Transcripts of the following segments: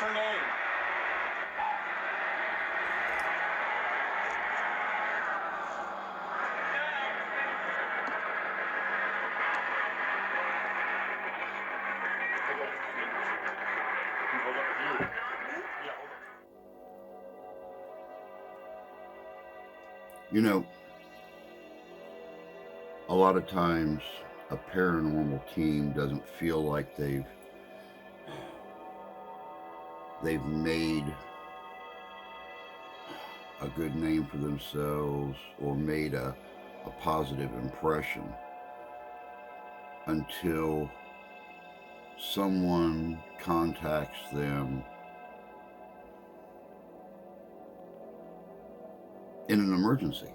What's her name? You know, a lot of times a paranormal team doesn't feel like they've made a good name for themselves or made a positive impression until someone contacts them in an emergency.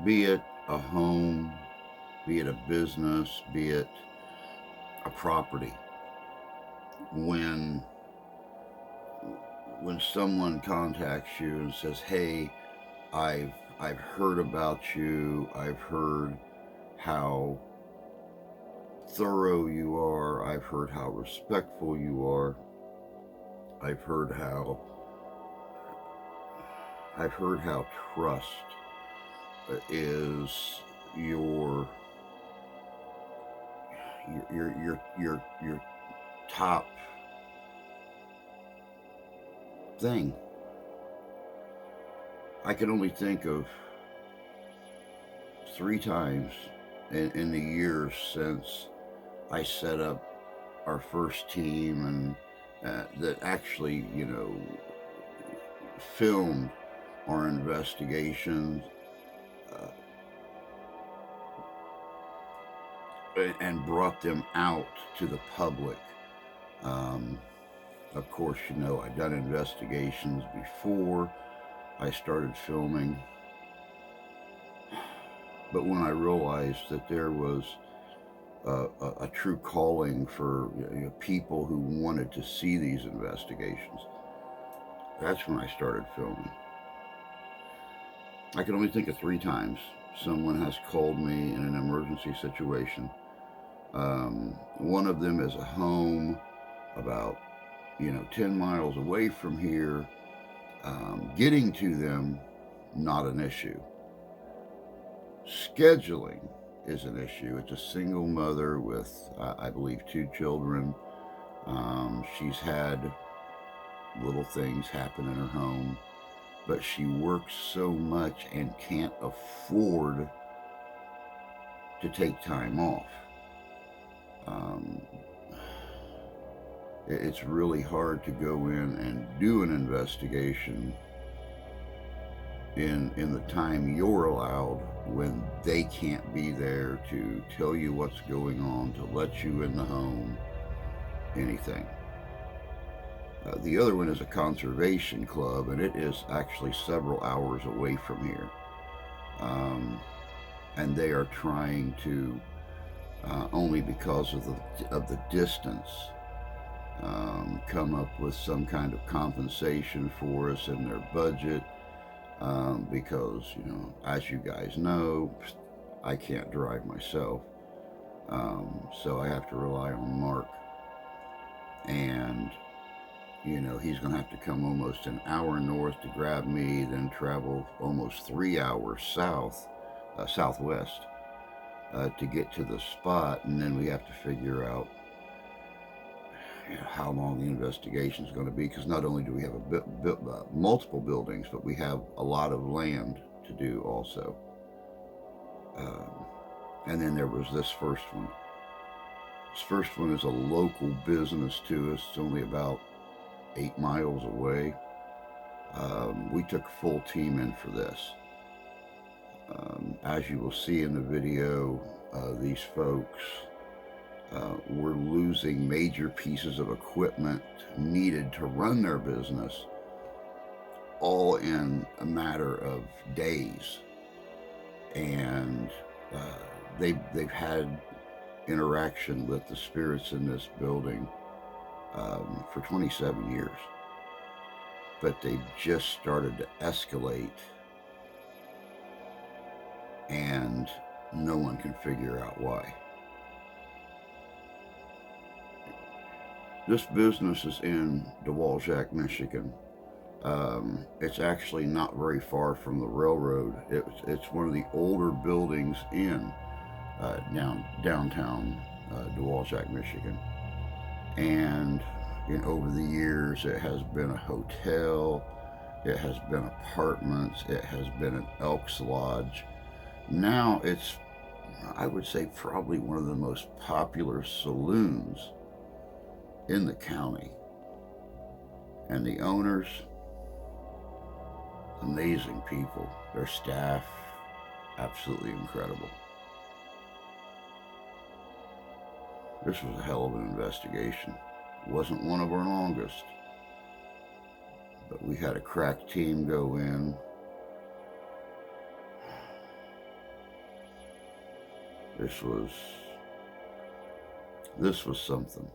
Be it a home, be it a business, be it a property. When someone contacts you and says, "Hey, I've heard about you. I've heard how thorough you are. I've heard how respectful you are. I've heard how trust is your top thing." I can only think of 3 times in the years since I set up our first team and that actually, filmed our investigations and brought them out to the public. Of course, I've done investigations before I started filming, but when I realized that there was a true calling for people who wanted to see these investigations, that's when I started filming. I can only think of 3 times someone has called me in an emergency situation. One of them is a home about 10 miles away from here. Getting to them, not an issue. Scheduling is an issue. It's a single mother with, I believe, 2 children. She's had little things happen in her home, but she works so much and can't afford to take time off. It's really hard to go in and do an investigation in the time you're allowed when they can't be there to tell you what's going on, to let you in the home, anything. The other one is a conservation club, and it is actually several hours away from here. And they are trying to, only because of the distance, come up with some kind of compensation for us in their budget. Because, as you guys know, I can't drive myself. So I have to rely on Mark. And, he's going to have to come almost an hour north to grab me, then travel almost 3 hours southwest, to get to the spot. And then we have to figure out how long the investigation is going to be, because not only do we have multiple buildings, but we have a lot of land to do also. And then there was this first one. This first one is a local business to us. It's only about 8 miles away. We took a full team in for this. As you will see in the video, these folks were losing major pieces of equipment needed to run their business, all in a matter of days. And they've had interaction with the spirits in this building for 27 years. But they just started to escalate, and no one can figure out why. This business is in Dowagiac, Michigan. It's actually not very far from the railroad. It's one of the older buildings in downtown Dowagiac, Michigan. And over the years, it has been a hotel, it has been apartments, it has been an Elks Lodge. Now it's, I would say, probably one of the most popular saloons in the county. And the owners, amazing people. Their staff, absolutely incredible. This was a hell of an investigation. It wasn't one of our longest, but we had a crack team go in. This was something.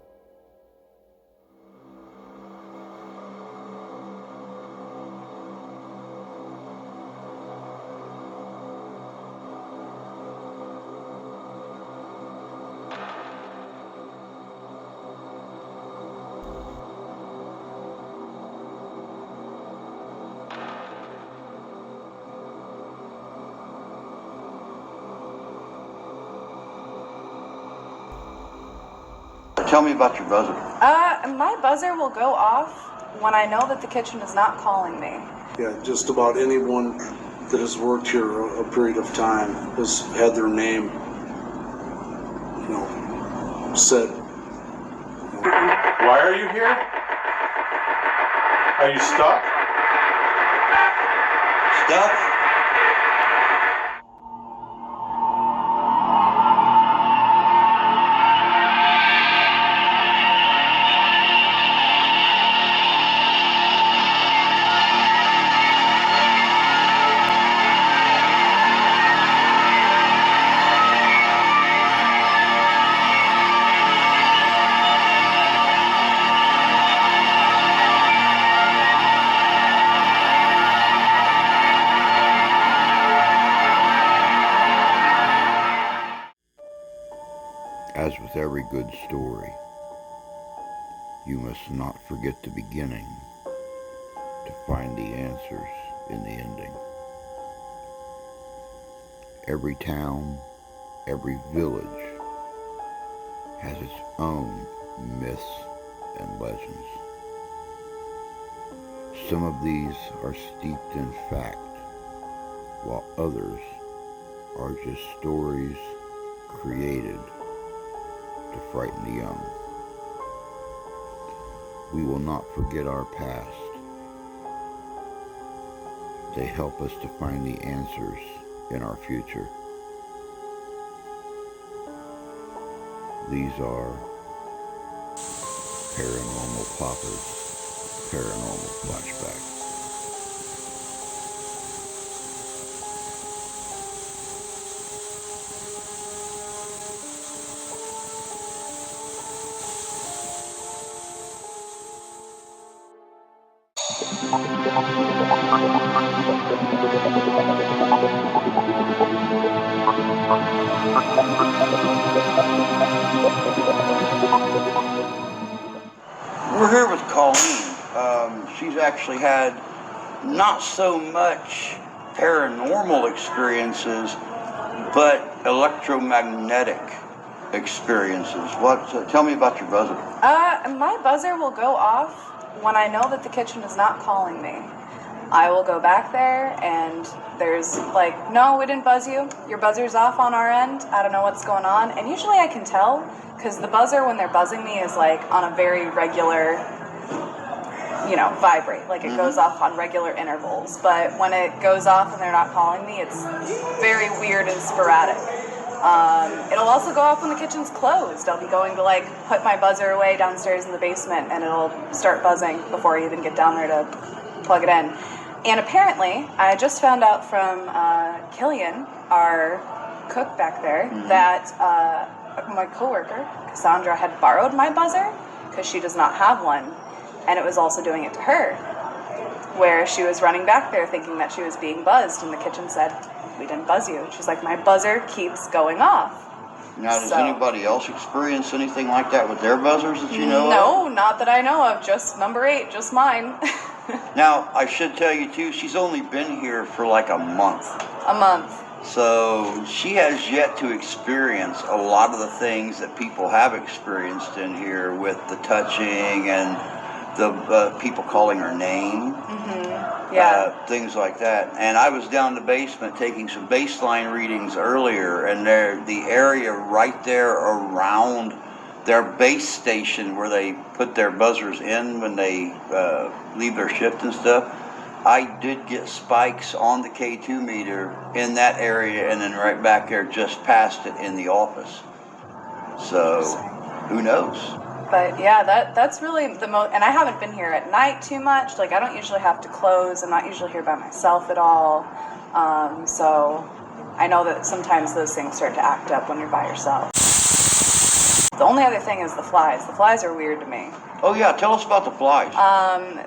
Tell me about your buzzer. My buzzer will go off when I know that the kitchen is not calling me. Yeah, just about anyone that has worked here a period of time has had their name, said. Why are you here? Are you stuck? Stuck? As with every good story, you must not forget the beginning to find the answers in the ending. Every town, every village has its own myths and legends. Some of these are steeped in fact, while others are just stories created to frighten the young. We will not forget our past. They help us to find the answers in our future. These are Paranormal Poppers, Paranormal Flashback. We're here with Colleen. She's actually had not so much paranormal experiences, but electromagnetic experiences. Tell me about your buzzer. My buzzer will go off when I know that the kitchen is not calling me. I will go back there and there's like, no, we didn't buzz you. Your buzzer's off on our end. I don't know what's going on. And usually I can tell because the buzzer, when they're buzzing me, is like on a very regular, vibrate. Like it goes off on regular intervals. But when it goes off and they're not calling me, it's very weird and sporadic. It'll also go off when the kitchen's closed. I'll be going to put my buzzer away downstairs in the basement and it'll start buzzing before I even get down there to plug it in. And apparently, I just found out from Killian, our cook back there, that my coworker, Cassandra, had borrowed my buzzer because she does not have one. And it was also doing it to her, where she was running back there thinking that she was being buzzed, and the kitchen said, "We didn't buzz you." She's like, "My buzzer keeps going off." Now, does So- anybody else experience anything like that with their buzzers that you know of? No, not that I know of. Just number 8, just mine. Now, I should tell you too, she's only been here for like a month. A month. So she has yet to experience a lot of the things that people have experienced in here with the touching and the people calling her name. Yeah. Things like that. And I was down in the basement taking some baseline readings earlier, and the area right there around their base station where they put their buzzers in when they leave their shift and stuff, I did get spikes on the K2 meter in that area, and then right back there just past it in the office. So who knows? But yeah, that's really the most, and I haven't been here at night too much. Like, I don't usually have to close. I'm not usually here by myself at all. So I know that sometimes those things start to act up when you're by yourself. The only other thing is the flies. The flies are weird to me. Oh yeah, tell us about the flies.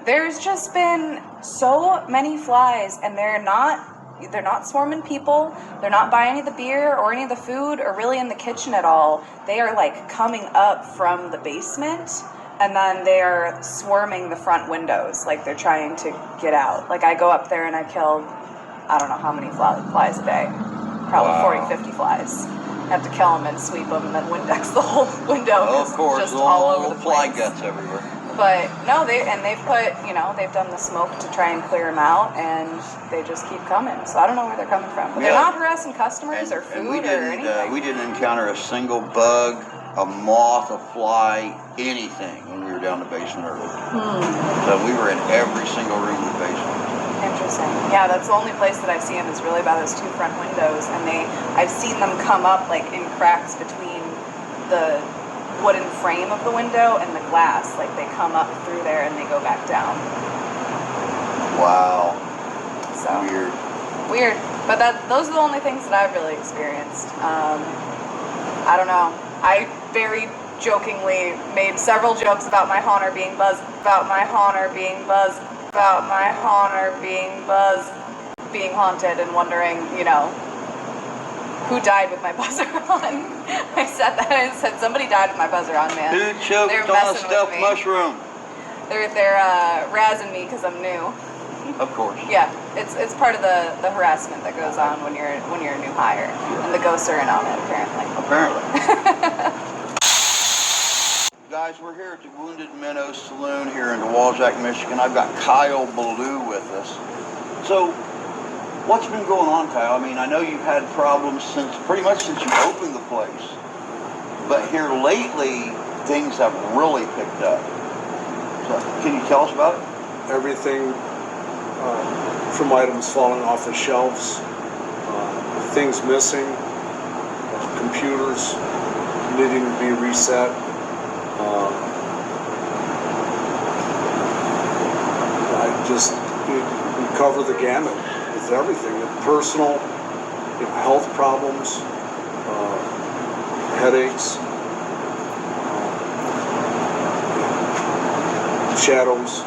There's just been so many flies, and they're not swarming people. They're not buying any of the beer or any of the food or really in the kitchen at all. They are like coming up from the basement, and then they are swarming the front windows. Like, they're trying to get out. Like, I go up there and I kill, I don't know how many flies a day. Probably Wow. 40, 50 flies. I have to kill them and sweep them and then Windex the whole window. Oh, of course, just little, all over little the fly place. guts everywhere. But no, they've put, they've done the smoke to try and clear them out, and they just keep coming. So I don't know where they're coming from. But they're not harassing customers or food we or anything. we didn't encounter a single bug, a moth, a fly, anything when we were down the basement earlier. So we were in every single room in the basement. Interesting. Yeah, that's the only place that I've seen them is really by those 2 front windows, and I've seen them come up like in cracks between the wooden frame of the window and the glass. Like, they come up through there and they go back down. Wow. So Weird. But those are the only things that I've really experienced. I don't know. I very jokingly made several jokes about my Honor being buzzed, about my Honor being buzzed, about my Honor being buzzed, being haunted, and wondering, who died with my buzzer on. I said that. I said somebody died with my buzzer on, man. Who choked They're on a messing with stuffed me. mushroom? They're razzing me because I'm new. Of course. Yeah, it's part of the harassment that goes on when you're a new hire, and the ghosts are in on it apparently. Guys, we're here at the Wounded Minnow Saloon here in Dowagiac, Michigan. I've got Kyle Ballou with us. So, what's been going on, Kyle? I mean, I know you've had problems pretty much since you opened the place, but here lately things have really picked up. So, can you tell us about it? Everything from items falling off the shelves, things missing, computers needing to be reset. We cover the gamut with everything. Personal, health problems, headaches, shadows.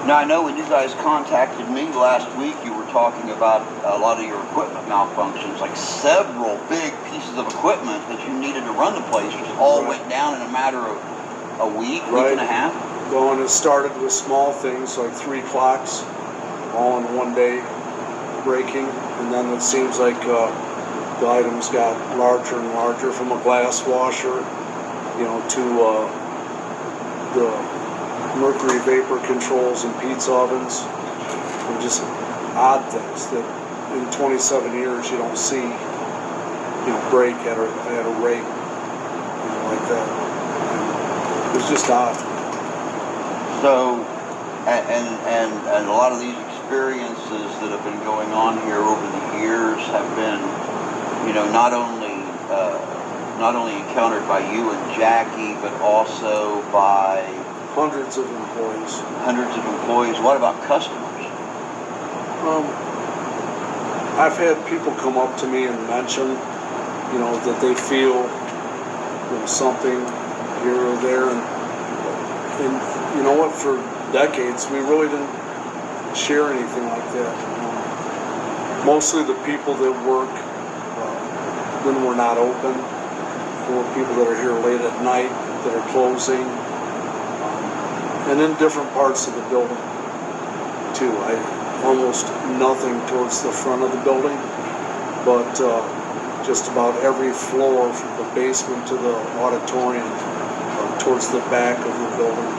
Now, I know when you guys contacted me last week, you were talking about a lot of your equipment malfunctions, like several big pieces of equipment that you needed to run the place just all went down in a matter of a week and a half. Well, and it started with small things like 3 clocks, all in one day breaking, and then it seems like the items got larger and larger, from a glass washer, to the mercury vapor controls in pizza ovens, and just odd things that in 27 years you don't see, break at a rate like that. And it's just odd. So, and a lot of these experiences that have been going on here over the years have been, not only encountered by you and Jackie, but also by Hundreds of employees. What about customers? I've had people come up to me and mention, that they feel something here or there, and you know what? For decades, we really didn't share anything like that. Mostly the people that work when we're not open, for people that are here late at night that are closing, and in different parts of the building too. Almost nothing towards the front of the building, but just about every floor from the basement to the auditorium towards the back of the building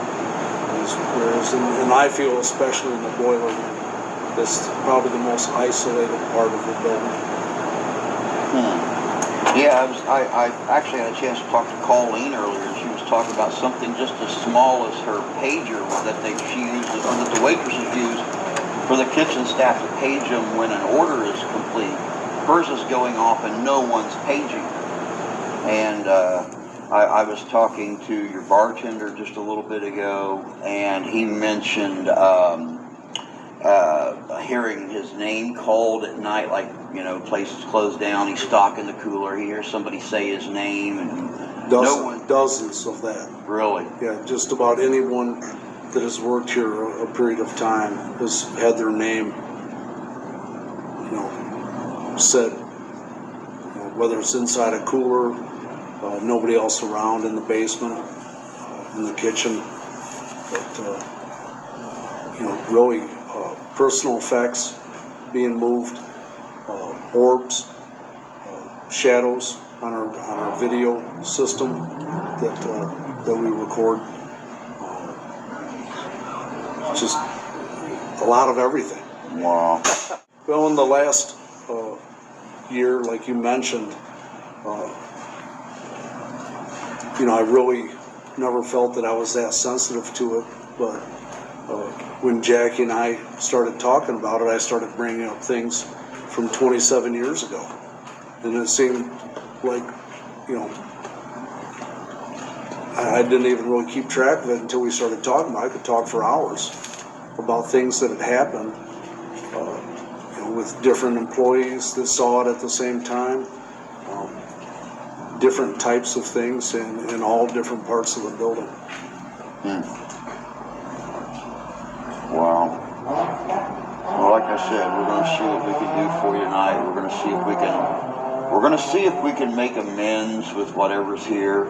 is whereas, and I feel especially in the boiler room, it's probably the most isolated part of the building. Yeah, I actually had a chance to talk to Colleen earlier, and she was talking about something just as small as her pager that she uses, or that the waitresses use for the kitchen staff to page them when an order is complete. Hers is going off and no one's paging. And I was talking to your bartender just a little bit ago, and he mentioned hearing his name called at night, like, you know, places closed down, he's stocking the cooler, he hears somebody say his name, and Dozens of that. Really? Yeah, just about anyone that has worked here a period of time has had their name, you know, said, you know, whether it's inside a cooler, nobody else around in the basement, in the kitchen, but, you know, really personal effects being moved, orbs, shadows on our video system that we record. Just a lot of everything. Wow. Well, in the last year, like you mentioned, you know, I really never felt that I was that sensitive to it, but when Jackie and I started talking about it, I started bringing up things from 27 years ago. And it seemed like, you know, I didn't even really keep track of it until we started talking about it. I could talk for hours about things that had happened, you know, with different employees that saw it at the same time, different types of things in all different parts of the building. Wow. Well, like I said, we're going to see what we can do for you tonight. We're going to see if we can make amends with whatever's here,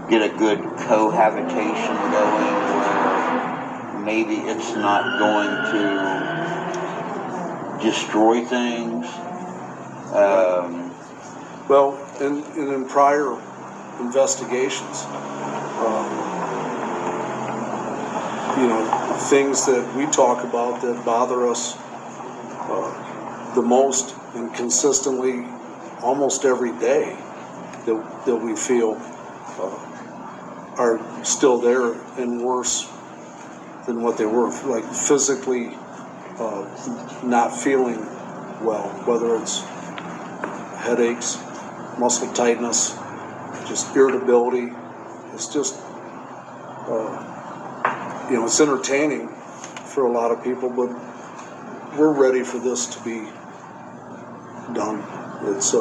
get a good cohabitation going where maybe it's not going to destroy things. Well, and in prior investigations, you know, things that we talk about that bother us the most and consistently almost every day that we feel are still there and worse than what they were, like physically not feeling well, whether it's headaches, muscle tightness, just irritability. It's just, you know, it's entertaining for a lot of people, but we're ready for this to be done. It's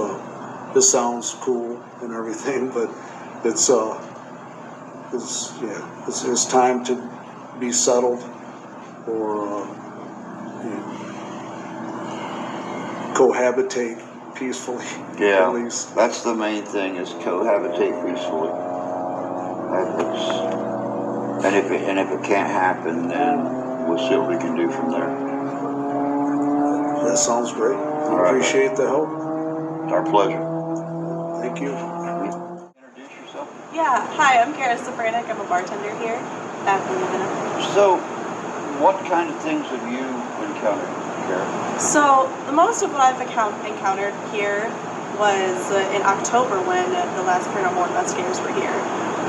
this sounds cool and everything, but it's time to be settled or you know, cohabitate peacefully. Yeah, at least. that's the main thing, is cohabitate peacefully. And if it can't happen, then we'll see what we can do from there. That sounds great. All right. Appreciate the help. It's our pleasure. Thank you. Introduce yourself. Yeah, hi, I'm Kara Safranek. I'm a bartender here at Wounded Minnow. So, what kind of things have you encountered, Kara? So, the most of what I've encountered here was in October when the last paranormal investigators were here.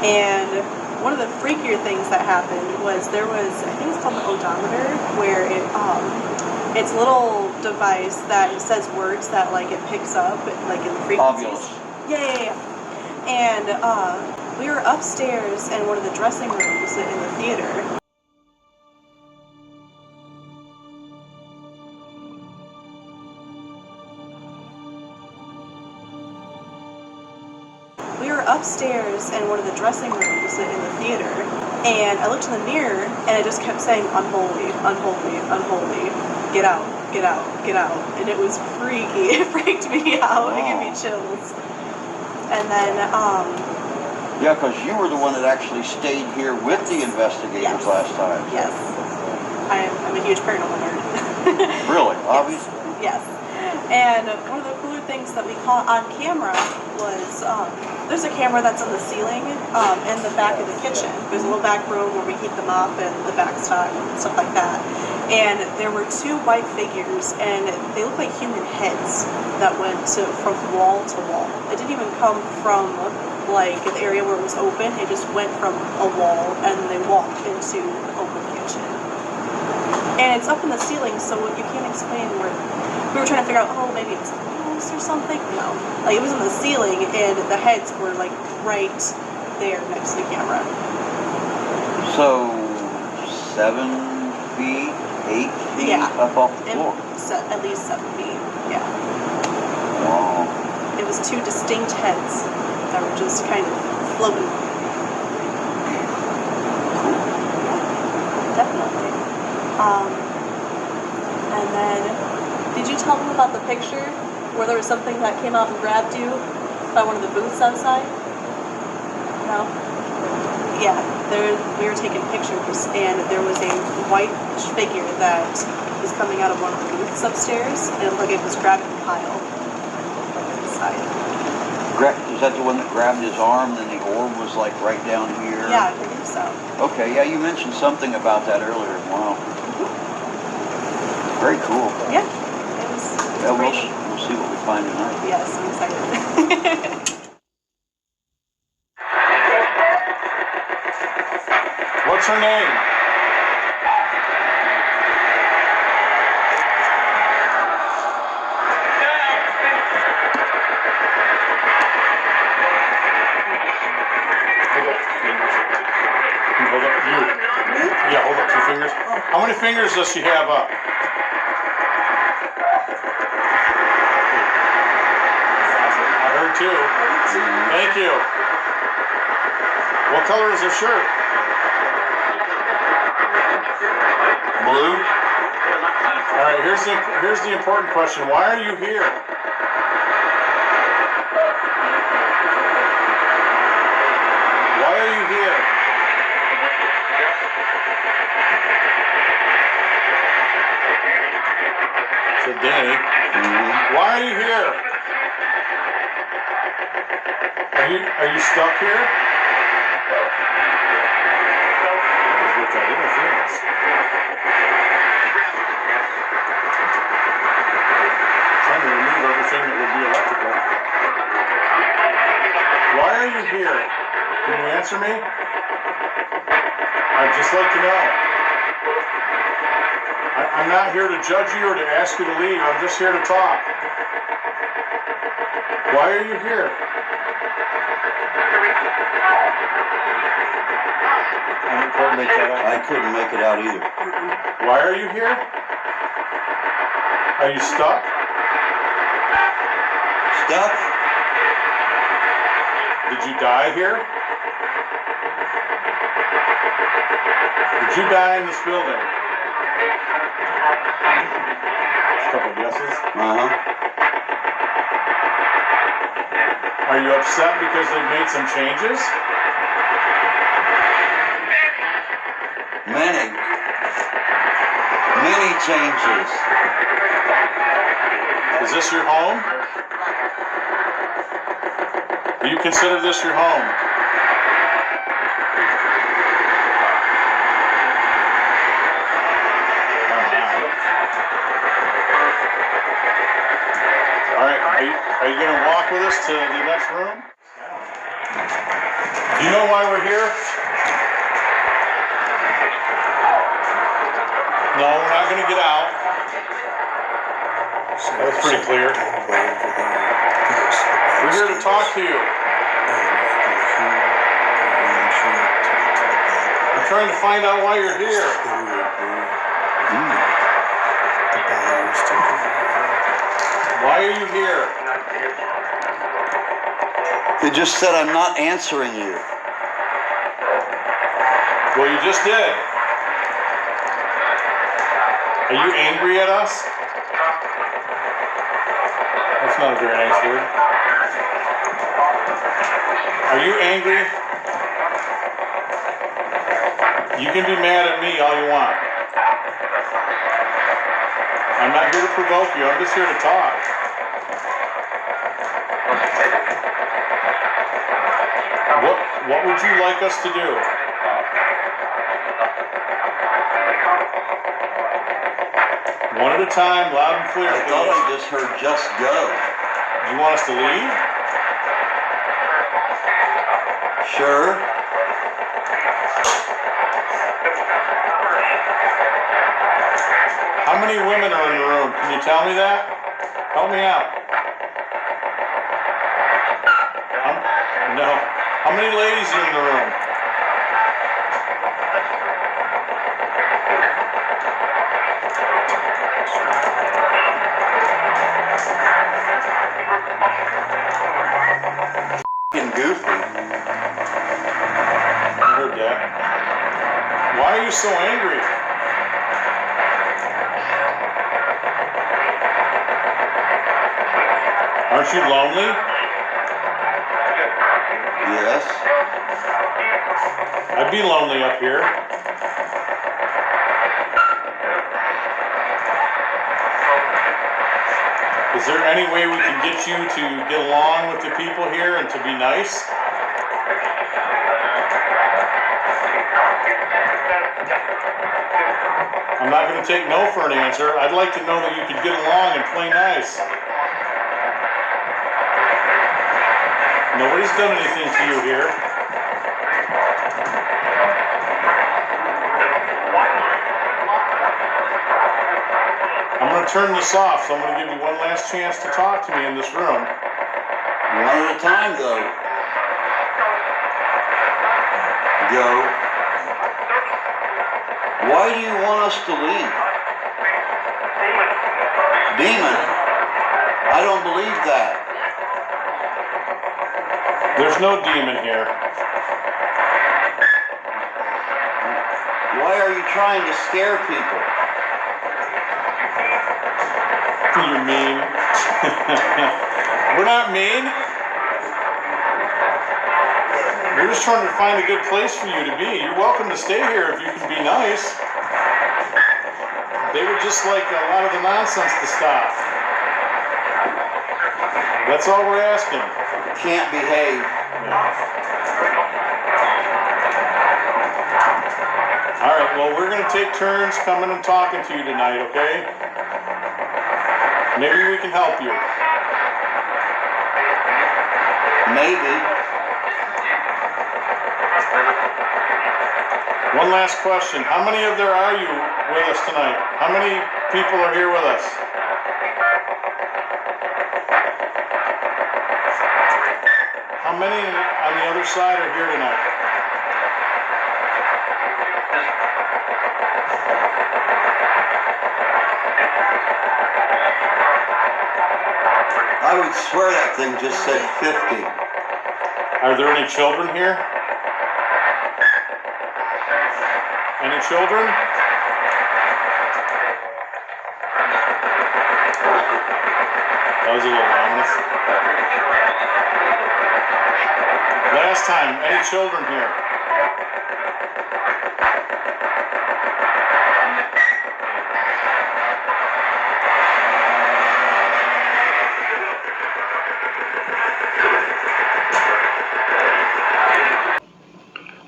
And one of the freakier things that happened was there was, I think it's called the odometer, where it's a little device that says words that like it picks up like in the frequencies. Obvious. Yeah. And we were upstairs in one of the dressing rooms in the theater. We were upstairs in one of the dressing rooms in the theater, and I looked in the mirror, and it just kept saying, unholy, unholy, unholy, get out, get out, get out. And it was freaky. It freaked me out. It gave me chills. And then, Yeah, because you were the one that actually stayed here with the investigators Yes. last time. yes, I'm a huge paranormal nerd. Really? Obvious? Yes. And one of the cooler things that we caught on camera was there's a camera that's on the ceiling in the back of the kitchen. There's a little back room where we keep them up and the back stock and stuff like that. And there were two white figures, and they looked like human heads that went from wall to wall. It didn't even come from like the area where it was open. It just went from a wall, and they walked into the open kitchen. And it's up in the ceiling, so you can't explain where. We were trying to figure out, oh, maybe it's a ghost or something. No, like it was in the ceiling, and the heads were like right there next to the camera. So, 7 feet, 8 feet Yeah. up off the And floor. at least 7 feet. Yeah. Wow. It was two distinct heads that were just kind of floating. Yeah, definitely. And then, did you tell them about the picture where there was something that came out and grabbed you by one of the booths outside? No? Yeah, we were taking pictures, and there was a white figure that was coming out of one of the booths upstairs, and it looked like it was grabbing Kyle inside. Is that the one that grabbed his arm, and the orb was like right down here? Yeah, I believe so. Okay, yeah, you mentioned something about that earlier. Wow. Very cool. Yeah, it was Yeah, we'll pretty. see what we find tonight. Yes, I'm excited. What's her name? Hold up fingers. You hold up you. Yeah, hold up 2 fingers. How many fingers does she have up? I heard 2. Thank you. What color is her shirt? Blue? Alright, here's the important question. Why are you here? Why are you here? So Danny, why are you here? Are you stuck here? That was with that interference. Trying to remove everything that would be electrical. Why are you here? Can you answer me? I'd just like to know. I'm not here to judge you or to ask you to leave. I'm just here to talk. Why are you here? I couldn't make it out either. Why are you here? Are you stuck? Stuck? Did you die here? Did you die in this building? A couple of guesses. Uh-huh. Are you upset because they've made some changes? Many changes. Is this your home? Do you consider this your home? All right, are you going to walk with us to the next room? Do you know why we're here? No, we're not going to get out. That was pretty clear. We're here to talk to you. I'm trying to find out why you're here. Why are you here? They just said I'm not answering you. Well, you just did. Are you angry at us? That's not a very nice word. Are you angry? You can be mad at me all you want. I'm not here to provoke you, I'm just here to talk. What would you like us to do? One at a time, loud and clear. I thought I just heard just go. You want us to leave? Sure. How many women are in the room? Can you tell me that? Help me out. No. How many ladies are in the room? F***ing goofy. I heard that. Why are you so angry? Aren't you lonely? Yes. I'd be lonely up here. Is there any way we can get you to get along with the people here and to be nice? I'm not going to take no for an answer. I'd like to know that you could get along and play nice. Nobody's done anything to you here. I'm going to turn this off, so I'm going to give you one last chance to talk to me in this room. One at a time, though. Go. Why do you want us to leave? Demon? I don't believe that. There's no demon here. Why are you trying to scare people? You're mean. We're not mean. We're just trying to find a good place for you to be. You're welcome to stay here if you can be nice. They would just like a lot of the nonsense to stop. That's all we're asking. Can't behave. All right, well, we're going to take turns coming and talking to you tonight, okay? Maybe we can help you. Maybe. One last question. How many of there are you with us tonight? How many people are here with us? How many on the other side are here tonight? I would swear that thing just said 50. Are there any children here? Any children? That was a little ominous. Last time, any children here?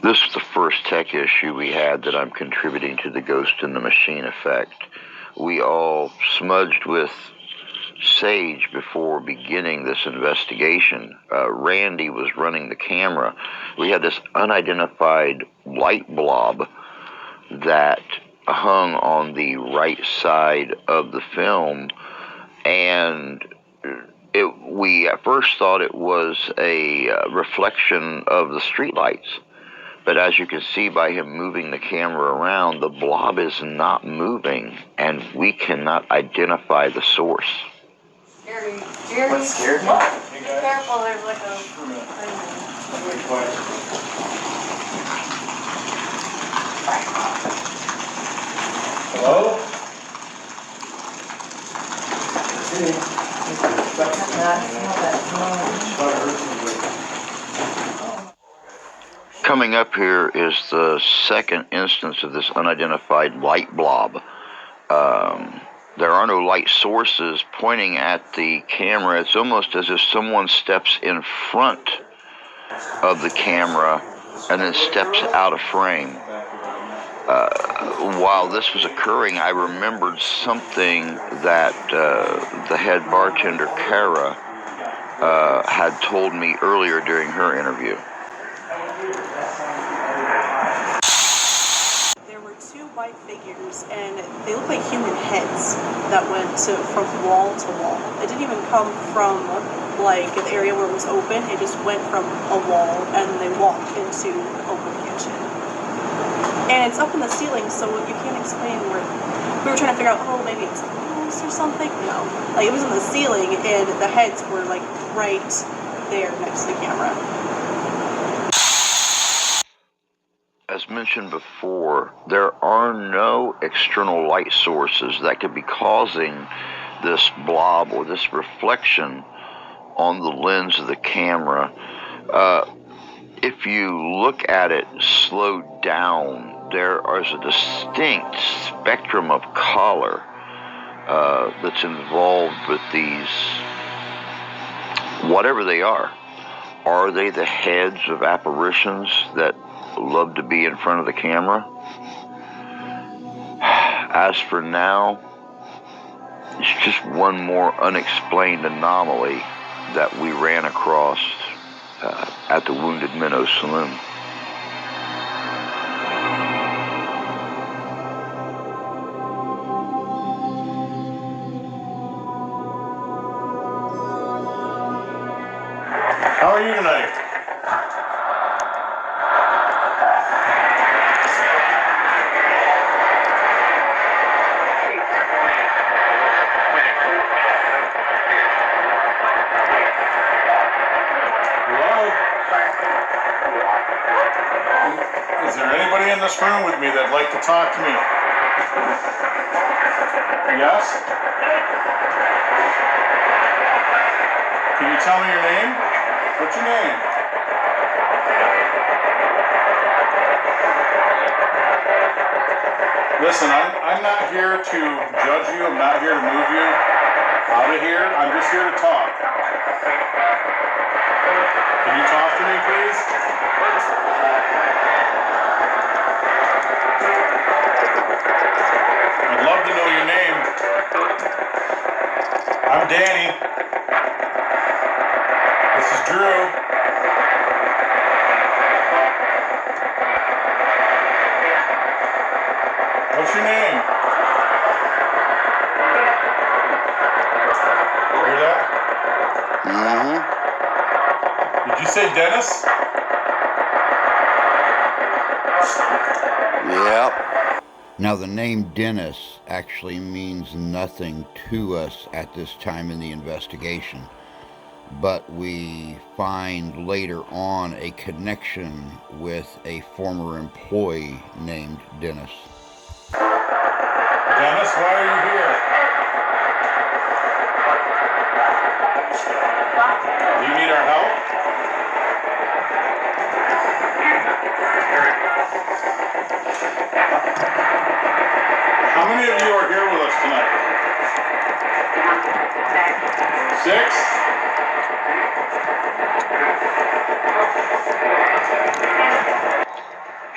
This is the first tech issue we had that I'm contributing to the Ghost in the Machine effect. We all smudged with sage before beginning this investigation. Randy was running the camera. We had this unidentified light blob that hung on the right side of the film, and we at first thought it was a reflection of the streetlights. But as you can see by him moving the camera around, the blob is not moving, and we cannot identify the source. Scary. What scared you? Be careful, there's like a Hello? Coming up here is the second instance of this unidentified light blob. There are no light sources pointing at the camera. It's almost as if someone steps in front of the camera and then steps out of frame. While this was occurring, I remembered something that the head bartender, Kara, had told me earlier during her interview. There were two white figures, and they looked like human heads that went from wall to wall. It didn't even come from like the area where it was open. It just went from a wall, and they walked into the open kitchen. And it's up in the ceiling, so you can't explain where. We were trying to figure out, oh, maybe it's a ghost or something. No, like it was in the ceiling, and the heads were like right there next to the camera. As mentioned before, there are no external light sources that could be causing this blob or this reflection on the lens of the camera. If you look at it slowed down, there is a distinct spectrum of color that's involved with these, whatever they are. Are they the heads of apparitions that love to be in front of the camera? As for now, it's just one more unexplained anomaly that we ran across at the Wounded Minnow Saloon. How are you tonight? Is there anybody in this room with me that'd like to talk to me? Yes? Can you tell me your name? What's your name? Listen, I'm not here to judge you. I'm not here to move you out of here. I'm just here to talk. Can you talk to me, please? I'd love to know your name. I'm Danny. This is Drew. What's your name? Hear that? Did you say Dennis? Yep. Now, the name Dennis actually means nothing to us at this time in the investigation, but we find later on a connection with a former employee named Dennis. Dennis, why are you here? Do you need our help? How many of you are here with us tonight? 6?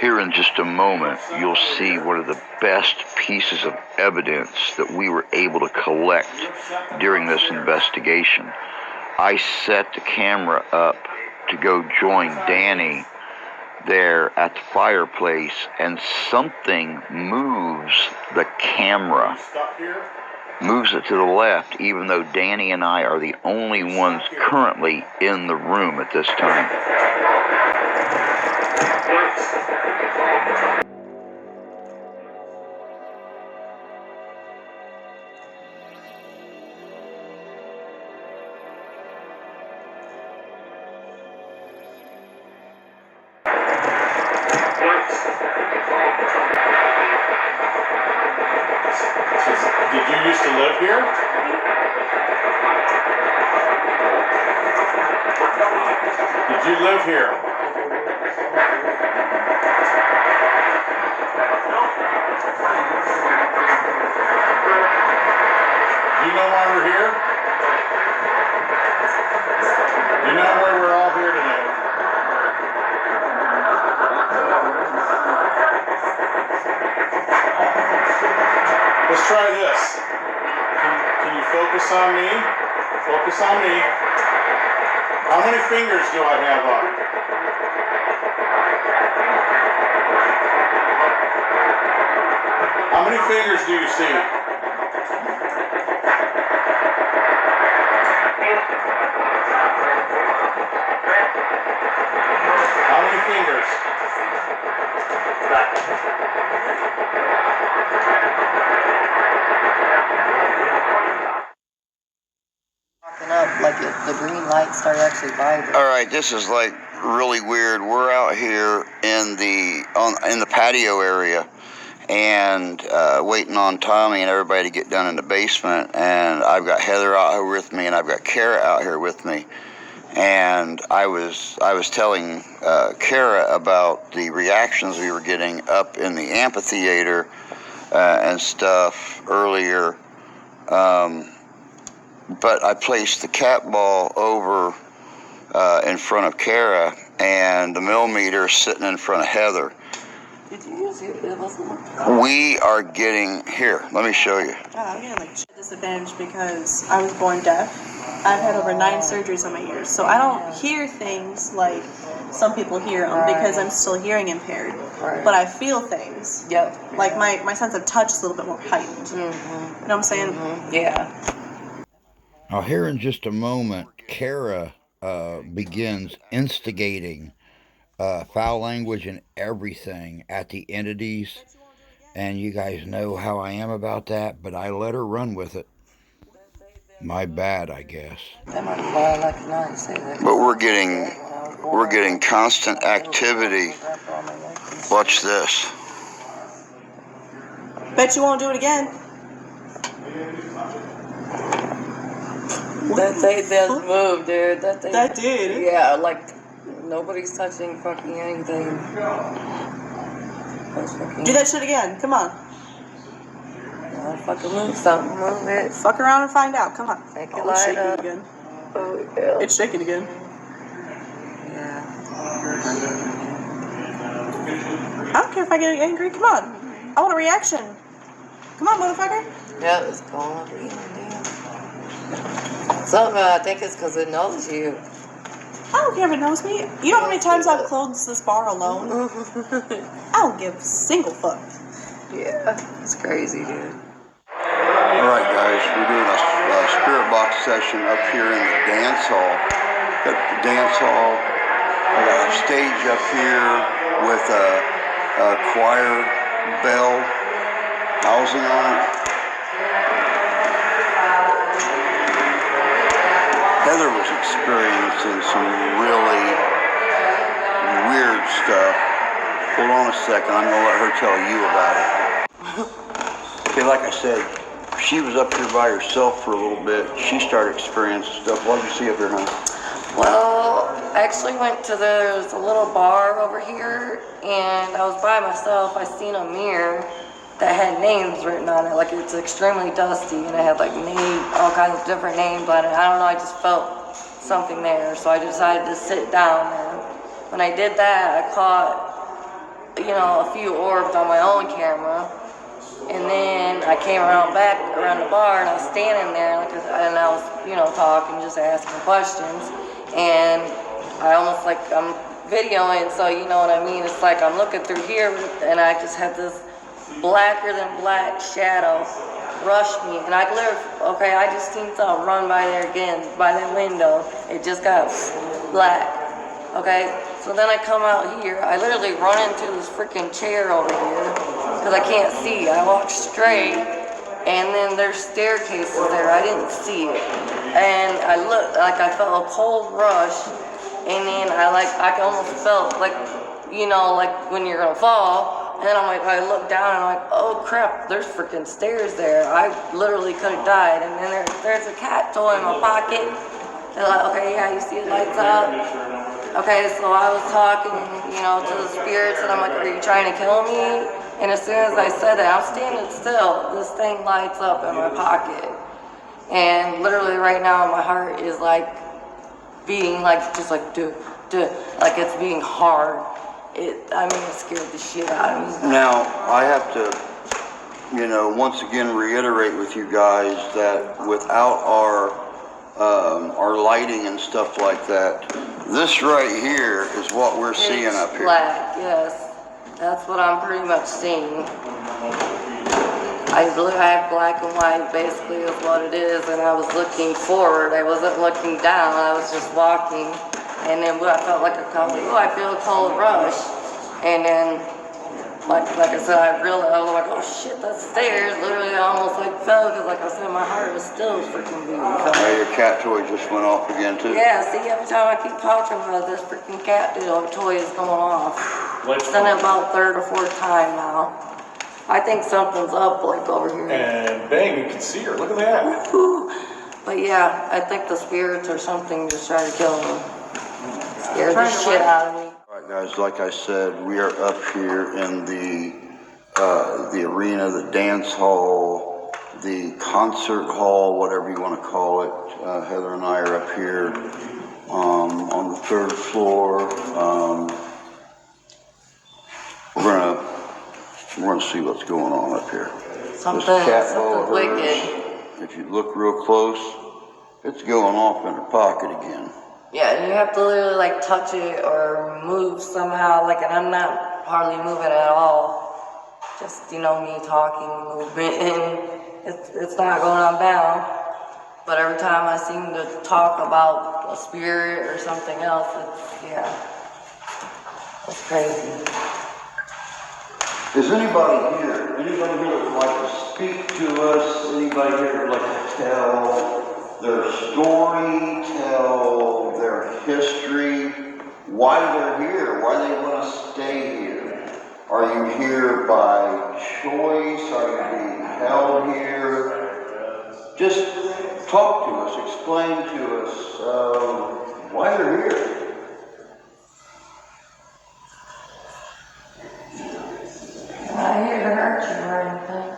Here in just a moment, you'll see one of the best pieces of evidence that we were able to collect during this investigation. I set the camera up to go join Danny there at the fireplace, and something moves the camera, moves it to the left, even though Danny and I are the only ones currently in the room at this time. Did you used to live here? Did you live here? Do you know why we're here? You know why we're all here today? Let's try this. Can you focus on me? Focus on me. How many fingers do I have up? How many fingers do you see? How many fingers? Up like the green light started actually vibrating. All right, this is like really weird. We're out here in the patio area and waiting on Tommy and everybody to get down in the basement. And I've got Heather out here with me, and I've got Kara out here with me. And I was telling Kara about the reactions we were getting up in the amphitheater and stuff earlier. But I placed the cat ball over in front of Kara, and the millimeter is sitting in front of Heather. Did you use it? It wasn't. We are getting, here, let me show you. I'm getting like disadvantaged because I was born deaf. I've had over 9 surgeries on my ears, so I don't hear things like some people hear them because I'm still hearing impaired. Right. But I feel things. Yep. Like my sense of touch is a little bit more heightened. You know what I'm saying? Yeah. Now, here in just a moment, Kara begins instigating foul language and everything at the entities. And you guys know how I am about that, but I let her run with it. My bad, I guess. That might fly like a knife, say that. But we're getting constant activity. Watch this. Bet you won't do it again. That thing does move, dude. That thing. That did. Yeah, like nobody's touching fucking anything. Do that shit again. Come on. Fucking move something. Move it. Fuck around and find out. Come on. Make it Oh, it's light shaking up. again. Oh, yeah. It's shaking again. Yeah. I don't care if I get angry. Come on. I want a reaction. Come on, motherfucker. Yeah, it's going up again, damn. Something, I think it's because it knows you. I don't care if it knows me. You know how many times I've closed this bar alone? I don't give a single fuck. Yeah, it's crazy, dude. Alright guys, we're doing a spirit box session up here in the dance hall. Got the dance hall. I got a stage up here with a choir bell housing on it. Heather was experiencing some really weird stuff. Hold on a second, I'm going to let her tell you about it. Okay, like I said, she was up here by herself for a little bit. She started experiencing stuff. What did you see up here, honey? Well, I actually went to there's a little bar over here, and I was by myself. I seen a mirror that had names written on it. Like, it's extremely dusty, and it had like all kinds of different names on it. I don't know, I just felt something there, so I decided to sit down there. When I did that, I caught, a few orbs on my own camera. And then I came around the bar, and I was standing there, and I was, talking, just asking questions. And I almost I'm videoing, so you know what I mean? It's like I'm looking through here, and I just had this blacker than black shadow rush me. And I just seen something run by there again, by that window. It just got black. Okay? So then I come out here, I literally run into this freaking chair over here, because I can't see. I walk straight, and then there's staircases there. I didn't see it. And I looked, I felt a cold rush, and then I almost felt like when you're gonna fall. And then I looked down, and I'm like, oh crap, there's freaking stairs there. I literally could have died. And then there's a cat toy in my pocket. They're like, okay, yeah, you see the lights out? Okay, so I was talking, to the spirits, and I'm like, are you trying to kill me? And as soon as I said that, I'm standing still, this thing lights up in my pocket. And literally right now my heart is like beating like, just like, duh, like it's being hard. It scared the shit out of me. Now, I have to, once again reiterate with you guys that without our lighting and stuff like that, this right here is what we're seeing up here. Black, yes. That's what I'm pretty much seeing. I have black and white basically is what it is, and I was looking forward. I wasn't looking down, I was just walking. And then I felt like I feel a cold rush. And then, like I said, I realized, I was like, oh shit, that's stairs. Literally, I almost fell, because like I said, my heart was still freaking beating. Hey, your cat toy just went off again too. Yeah, see, every time I keep talking about this freaking cat toy is going off. It's done it about third or fourth time now. I think something's up, like over here. And bang, you can see her. Look at that. But yeah, I think the spirits or something just tried to kill me. Scared the shit out of me. All right, guys, like I said, we are up here in the arena, the dance hall, the concert hall, whatever you want to call it. Heather and I are up here on the third floor. We're gonna see what's going on up here. Something Hers, wicked. if you look real close, it's going off in her pocket again. Yeah, and you have to literally like touch it or move somehow, and I'm not hardly moving at all. Just, me talking, movement, and it's not going on down. But every time I seem to talk about a spirit or something else, it's crazy. Is anybody here? Anybody here would like to speak to us? Anybody here would like to tell their story, tell their history, why they're here, why they want to stay here? Are you here by choice? Are you being held here? Just talk to us, explain to us why they're here. I'm not here to hurt you or anything.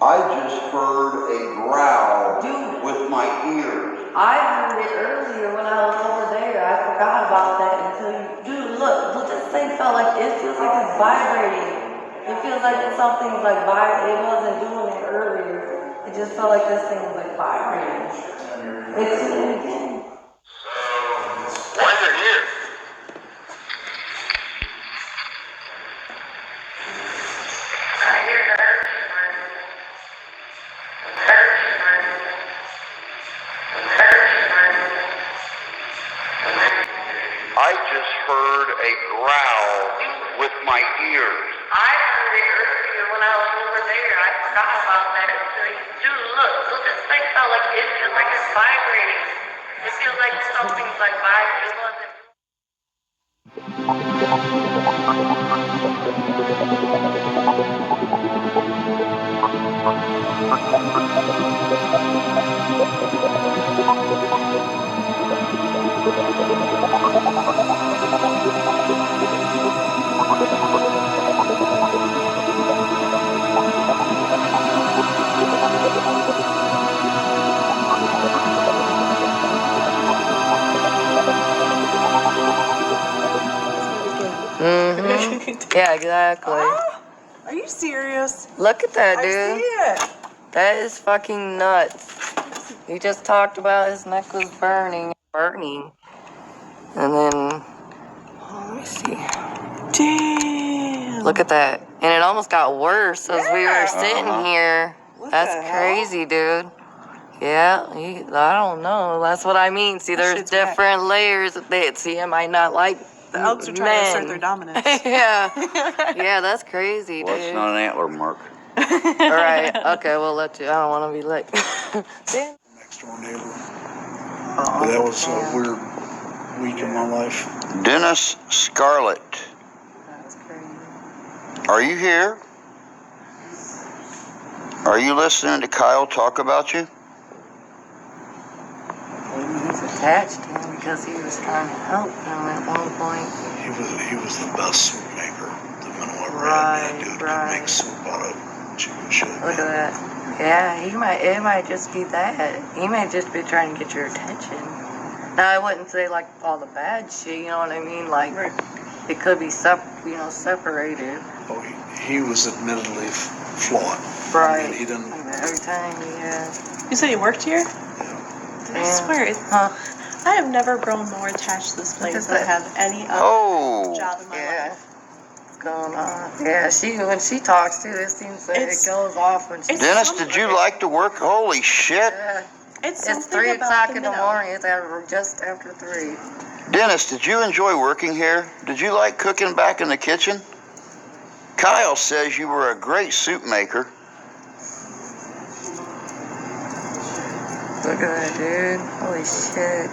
I just heard a growl with my ears. I heard it earlier when I was over there. I forgot about that until you... Dude, look, this thing felt like... It feels like it's vibrating. It feels like something's like vibrating. It wasn't doing it earlier. It just felt like this thing was like vibrating. It's doing it again. Why they're here? I just heard a growl with my ears. I heard it earlier when I was over there. I forgot about that until you... Dude, look, this thing felt like... It feels like it's vibrating. It feels like something's like vibrating. It wasn't... Yeah, exactly. Are you serious? Look at that, I dude. see it. That is fucking nuts. He just talked about his neck was burning. And then, let me see. Damn. Look at that. And it almost got worse as we were sitting here. What That's the hell? crazy, dude. Yeah, I don't know. That's what I mean. See, there's shit's different layers. See, I might not like The elks are trying to assert their dominance. Yeah. Yeah, that's crazy, dude. Well, it's not an antler mark. All right. Okay, we'll let you. I don't want to be late. Damn. Next door neighbor. But that was a weird week in my life. Dennis Scarlett. That's crazy. Are you here? Are you listening to Kyle talk about you? He's attached to him because he was trying to help him at one point. He was the best sword maker the minnow rat, Right, dude right. can make soup out of chicken shit. Look at that. Yeah, it might just be that. He may just be trying to get your attention. Now, I wouldn't say like all the bad shit, you know what I mean? Like, Right. it could be separated. Oh, he was admittedly flawed. Right. I mean, he didn't. Every time, yeah. You said you worked here? Damn. I swear, Huh. I have never grown more attached to this place than I have any other Oh, job in my Yeah. life. What's going on? Yeah, when she talks too, it seems like It's- it goes off when she. it's Dennis, something- did you like to work? Holy shit. Yeah. It's It's something 3 about o'clock the in the minnow. morning. It's just after 3. Dennis, did you enjoy working here? Did you like cooking back in the kitchen? Kyle says you were a great soup maker. Look at that, dude. Holy shit.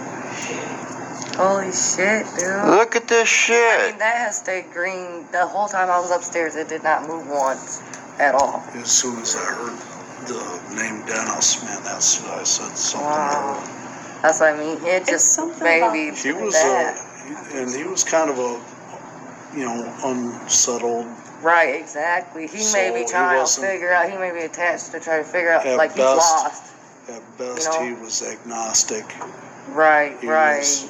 Holy shit, dude. Look at this I shit. mean, that has stayed green the whole time I was upstairs. It did not move once at all. As soon as I heard the name Dennis, man, that's I said something. Wow. That's what I mean. It just something maybe about He was that. and he was kind of a, unsettled. Right, exactly. He may So be he trying to wasn't- figure out. He may be attached to try to figure out, At like, he's best. lost. At best, You know? he was agnostic. Right, He right. was,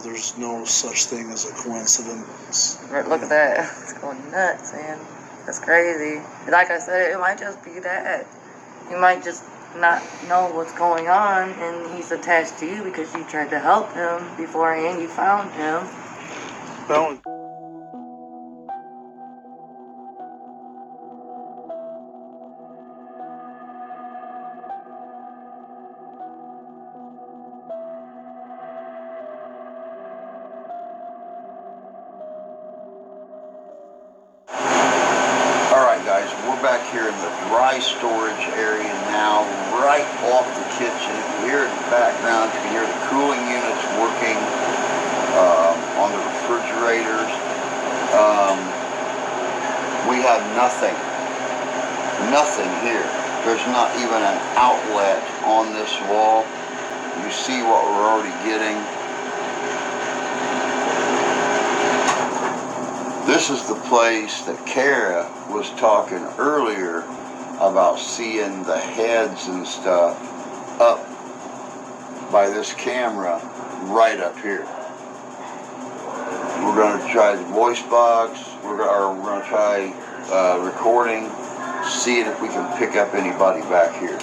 there's no such thing as a coincidence. Look at that. It's going nuts, man. That's crazy. Like I said, it might just be that. You might just not know what's going on, and he's attached to you because you tried to help him beforehand. You found him. Well, Alright guys, we're back here in the dry storage area now, right off the kitchen. You hear it in the background, you can hear the cooling units working on the refrigerators. We have nothing here. There's not even an outlet on this wall. You see what we're already getting. This is the place that Kara was talking earlier about seeing the heads and stuff up by this camera right up here. We're going to try the voice box. We're going to try recording, seeing if we can pick up anybody back here.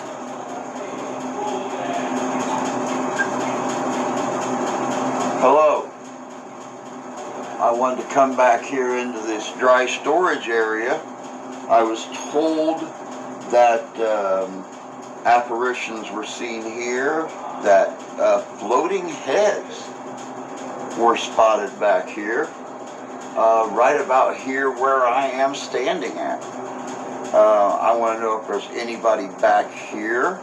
Hello. I wanted to come back here into this dry storage area. I was told that apparitions were seen here, that floating heads were spotted back here, right about here where I am standing at. I want to know if there's anybody back here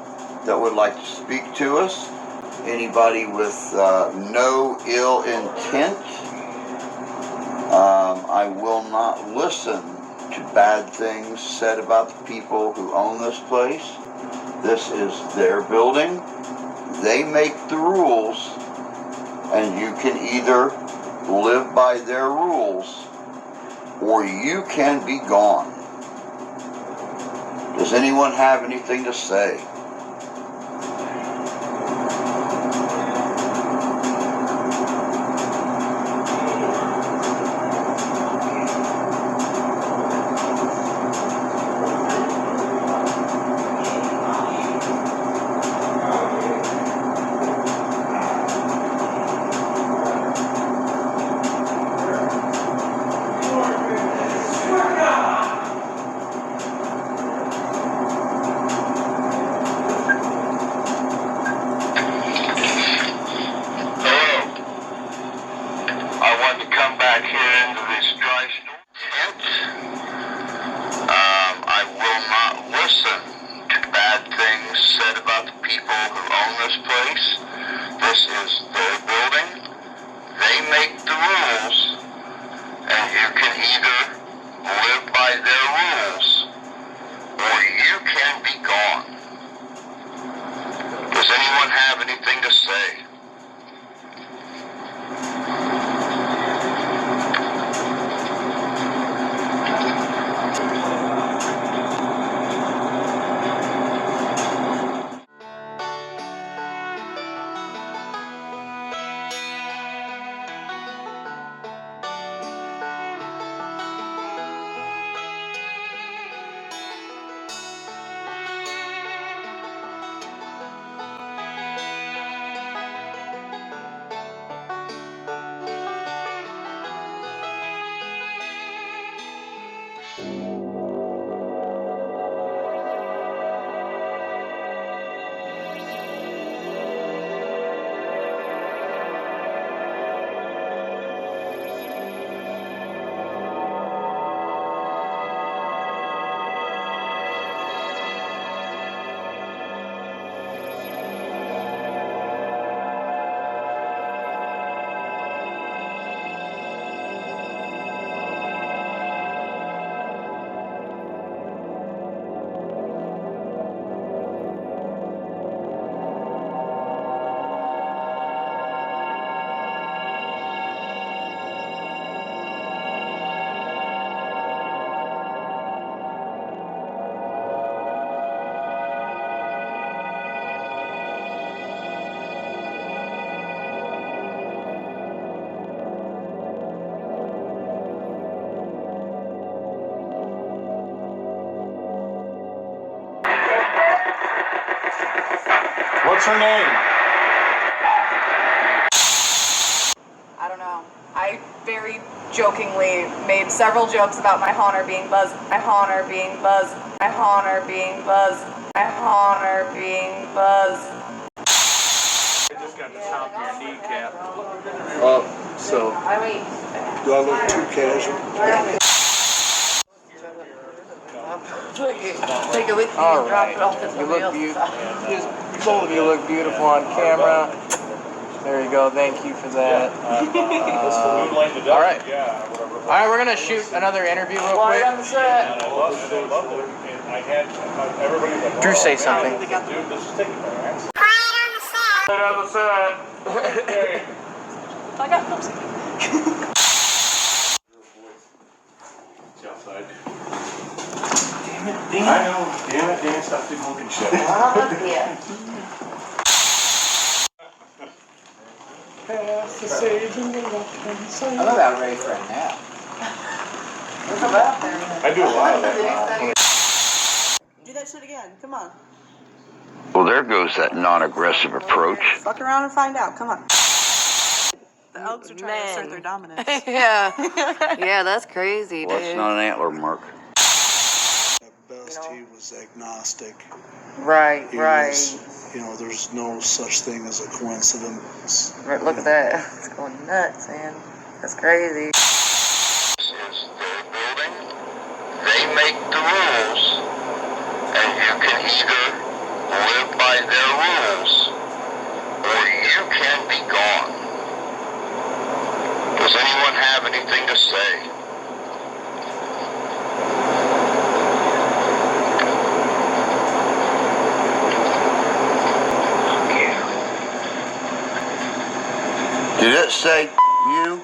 that would like to speak to us. Anybody with no ill intent. I will not listen to bad things said about the people who own this place. This is their building. They make the rules, and you can either live by their rules or you can be gone. Does anyone have anything to say? What's her name? I don't know. I very jokingly made several jokes about my Honor being buzzed, my Honor being buzzed, my Honor being buzzed, my Honor being buzzed. I just got the top of your kneecap. So, do I look too casual? Take it with you and drop it off at the wheel. Both of you look beautiful on camera. There you go. Thank you for that. All right. All right, we're gonna shoot another interview real quick. Drew, say something. I got Pepsi. I know, damn it, stop doing looking shit. Pass the sage and the left-hand side. I love that race right now. Look at that. I do a lot of that. Do that shit again. Come on. Well, there goes that non-aggressive approach. Fuck around and find out. Come on. The elks are trying to assert their dominance. Yeah. Yeah, that's crazy, Well, it's dude. not an antler mark. At best, he was agnostic. Right, He right. was, you know, there's no such thing as a coincidence. Right, look at that. It's going nuts, man. That's crazy. This is their building. They make the rules, and you can either live by their rules, or you can be gone. Does anyone have anything to say? Did it say you?